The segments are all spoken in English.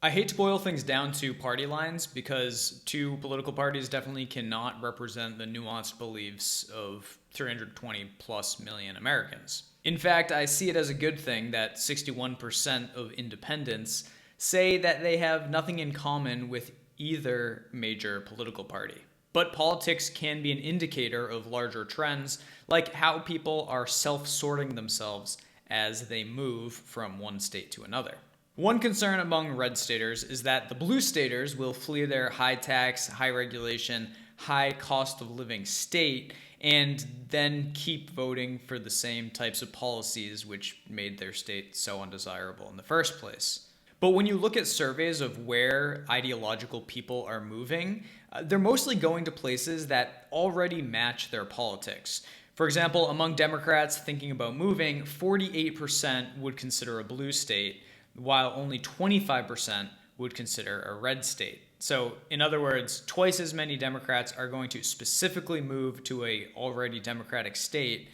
I hate to boil things down to party lines because two political parties definitely cannot represent the nuanced beliefs of 320 plus million Americans. In fact, I see it as a good thing that 61% of independents say that they have nothing in common with either major political party. But politics can be an indicator of larger trends, like how people are self-sorting themselves as they move from one state to another. One concern among red staters is that the blue staters will flee their high tax, high regulation, high cost of living state and then keep voting for the same types of policies which made their state so undesirable in the first place. But when you look at surveys of where ideological people are moving, they're mostly going to places that already match their politics. For example, among Democrats thinking about moving, 48% would consider a blue state, while only 25% would consider a red state. So, in other words, twice as many Democrats are going to specifically move to a already Democratic state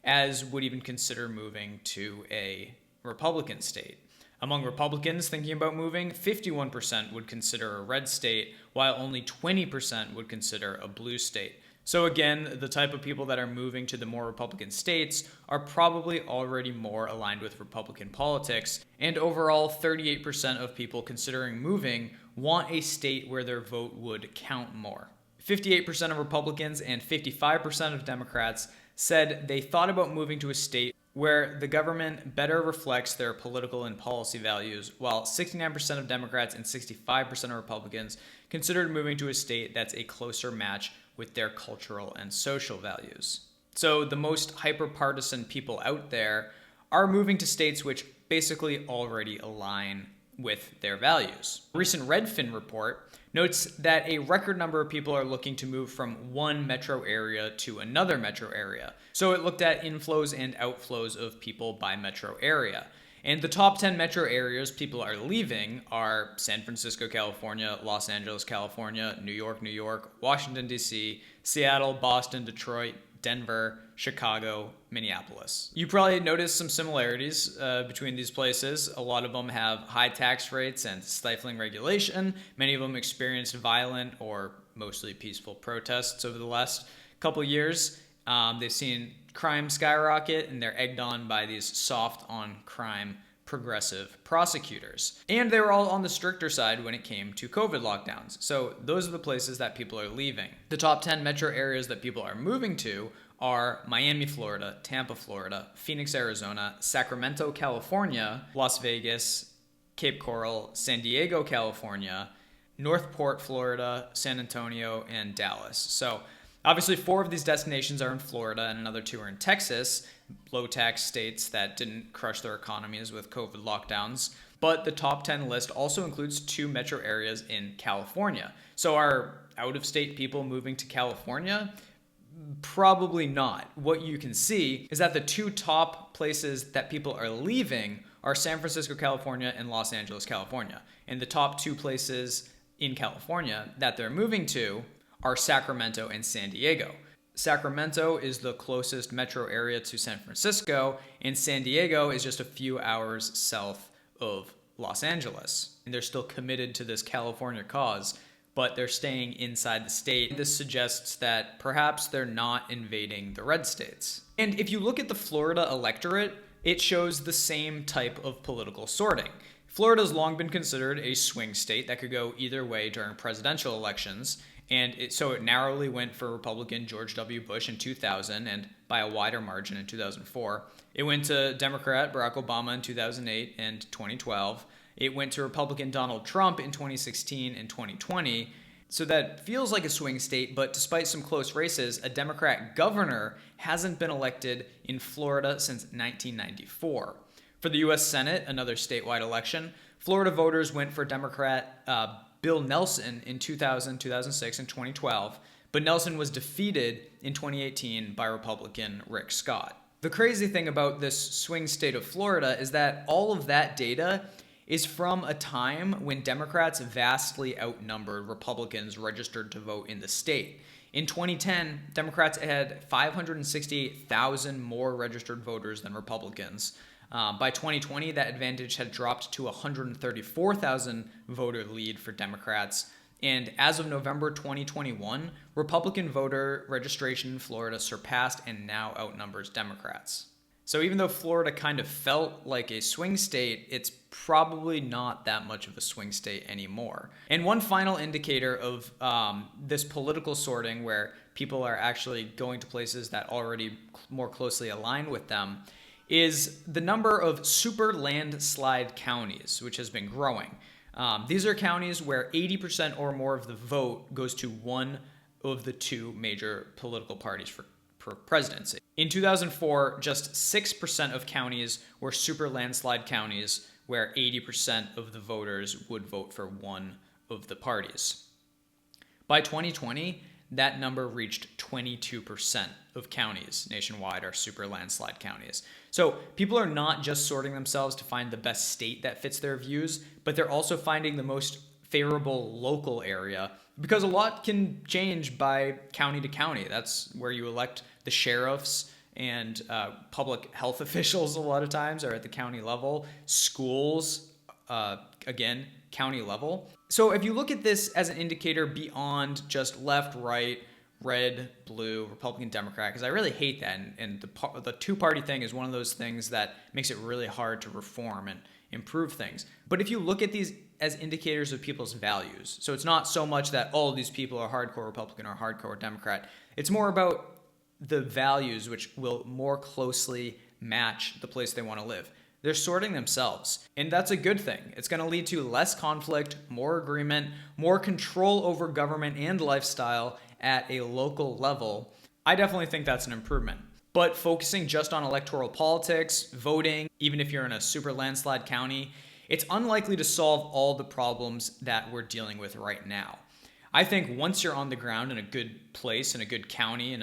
as would even consider moving to a Republican state. Among Republicans thinking about moving, 51% would consider a red state, while only 20% would consider a blue state. So again, the type of people that are moving to the more Republican states are probably already more aligned with Republican politics, and overall 38% of people considering moving want a state where their vote would count more. 58% of Republicans and 55% of Democrats said they thought about moving to a state where the government better reflects their political and policy values, while 69% of Democrats and 65% of Republicans considered moving to a state that's a closer match with their cultural and social values. So the most hyper-partisan people out there are moving to states which basically already align with their values. A recent Redfin report notes that a record number of people are looking to move from one metro area to another metro area. So it looked at inflows and outflows of people by metro area. And the top 10 metro areas people are leaving are San Francisco, California, Los Angeles, California, New York, Washington, D.C., Seattle, Boston, Detroit, Denver, Chicago, Minneapolis. You probably noticed some similarities between these places. A lot of them have high tax rates and stifling regulation. Many of them experienced violent or mostly peaceful protests over the last couple years. They've seen crime skyrocket, and they're egged on by these soft on crime progressive prosecutors. And they were all on the stricter side when it came to COVID lockdowns. So those are the places that people are leaving. The top 10 metro areas that people are moving to are Miami, Florida, Tampa, Florida, Phoenix, Arizona, Sacramento, California, Las Vegas, Cape Coral, San Diego, California, Northport, Florida, San Antonio, and Dallas. So obviously, 4 of these destinations are in Florida and another 2 are in Texas, low-tax states that didn't crush their economies with COVID lockdowns. But the top 10 list also includes 2 metro areas in California. So are out-of-state people moving to California? Probably not. What you can see is that the 2 top places that people are leaving are San Francisco, California, and Los Angeles, California. And the top 2 places in California that they're moving to are Sacramento and San Diego. Sacramento is the closest metro area to San Francisco, and San Diego is just a few hours south of Los Angeles. And they're still committed to this California cause, but they're staying inside the state. This suggests that perhaps they're not invading the red states. And if you look at the Florida electorate, it shows the same type of political sorting. Florida's long been considered a swing state that could go either way during presidential elections, and so it narrowly went for Republican George W. Bush in 2000 and by a wider margin in 2004. It went to Democrat Barack Obama in 2008 and 2012. It went to Republican Donald Trump in 2016 and 2020. So that feels like a swing state, but despite some close races, a Democrat governor hasn't been elected in Florida since 1994. For the U.S. Senate, another statewide election, Florida voters went for Democrat Bill Nelson in 2000, 2006, and 2012, but Nelson was defeated in 2018 by Republican Rick Scott. The crazy thing about this swing state of Florida is that all of that data is from a time when Democrats vastly outnumbered Republicans registered to vote in the state. In 2010, Democrats had 568,000 more registered voters than Republicans. By 2020, that advantage had dropped to 134,000 voter lead for Democrats. And as of November 2021, Republican voter registration in Florida surpassed and now outnumbers Democrats. So even though Florida kind of felt like a swing state, it's probably not that much of a swing state anymore. And one final indicator of this political sorting, where people are actually going to places that already more closely align with them, is the number of super landslide counties, which has been growing. These are counties where 80% or more of the vote goes to one of the two major political parties for presidency. In 2004, just 6% of counties were super landslide counties where 80% of the voters would vote for one of the parties. By 2020, that number reached 22% of counties nationwide are super landslide counties. So people are not just sorting themselves to find the best state that fits their views, but they're also finding the most favorable local area, because a lot can change by county to county. That's where you elect the sheriffs and public health officials a lot of times are at the county level. Schools, again, county level. So if you look at this as an indicator beyond just left, right, red, blue, Republican, Democrat, because I really hate that. And the two-party thing is one of those things that makes it really hard to reform and improve things. But if you look at these as indicators of people's values, so it's not so much that all of these people are hardcore Republican or hardcore Democrat. It's more about the values which will more closely match the place they want to live. They're sorting themselves, and that's a good thing. It's going to lead to less conflict, more agreement, more control over government and lifestyle at a local level. I definitely think that's an improvement. But focusing just on electoral politics, voting, even if you're in a super landslide county, it's unlikely to solve all the problems that we're dealing with right now. I think once you're on the ground in a good place, in a good county,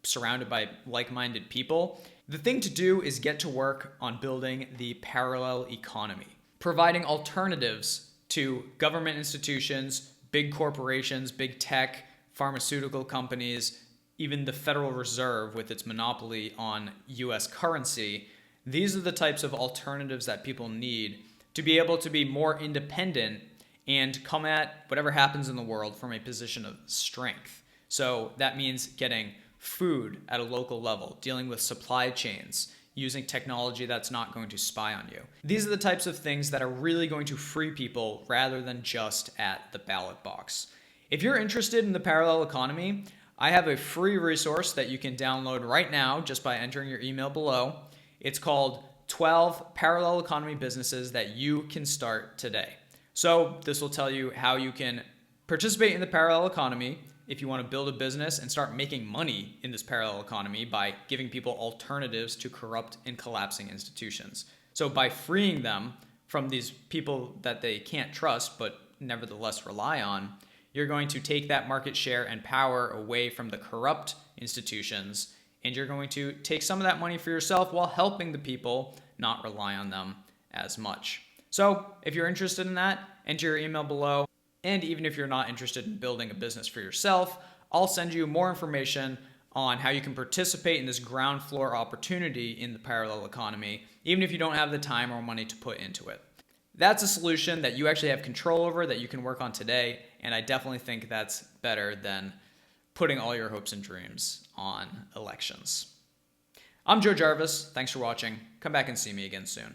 surrounded by like-minded people, the thing to do is get to work on building the parallel economy, providing alternatives to government institutions, big corporations, big tech, pharmaceutical companies, even the Federal Reserve with its monopoly on US currency. These are the types of alternatives that people need to be able to be more independent and come at whatever happens in the world from a position of strength. So that means getting food at a local level, dealing with supply chains, using technology that's not going to spy on you. These are the types of things that are really going to free people rather than just at the ballot box. If you're interested in the parallel economy, I have a free resource that you can download right now just by entering your email below. It's called 12 Parallel Economy Businesses That You Can Start Today. So this will tell you how you can participate in the parallel economy if you want to build a business and start making money in this parallel economy by giving people alternatives to corrupt and collapsing institutions. So by freeing them from these people that they can't trust but nevertheless rely on, you're going to take that market share and power away from the corrupt institutions, and you're going to take some of that money for yourself while helping the people not rely on them as much. So if you're interested in that, enter your email below. And even if you're not interested in building a business for yourself, I'll send you more information on how you can participate in this ground floor opportunity in the parallel economy, even if you don't have the time or money to put into it. That's a solution that you actually have control over, that you can work on today, and I definitely think that's better than putting all your hopes and dreams on elections. I'm Joe Jarvis. Thanks for watching. Come back and see me again soon.